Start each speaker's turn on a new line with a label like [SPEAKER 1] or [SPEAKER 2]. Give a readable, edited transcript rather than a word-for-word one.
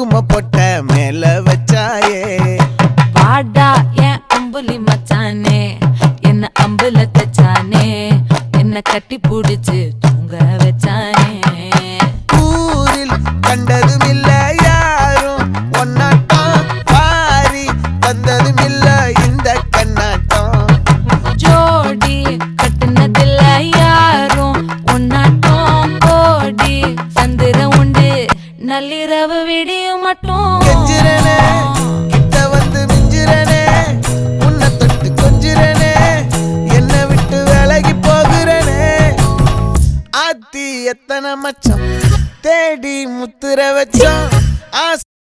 [SPEAKER 1] குங்கும பொட்ட மேல வச்சாயே
[SPEAKER 2] பாடா என் அம்புலி மச்சானே என்ன அம்புல தச்சானே என்ன கட்டி புடிச்சு தூங்க வச்சானே
[SPEAKER 1] ஊரில் கண்டதும் இல்ல யாரும் ஒன்னாட்டம் பாரி வந்ததும் இல்ல இந்த கண்ணாட்டம்
[SPEAKER 2] ஜோடி கட்டுனதில்ல யாரும் ஒன்னாட்டம் கோடி சந்திர உண்டு நள்ளிரவு விடியும் மட்டும்
[SPEAKER 1] கெஞ்சிரனே கிட்ட வந்து மிஞ்சிரனே உன்னை தொட்டு கொஞ்சிரனே என்ன விட்டு விலகி போகிறனே ஆத்தி எத்தனை மச்சம் தேடி முத்துற வச்சோம் ஆசை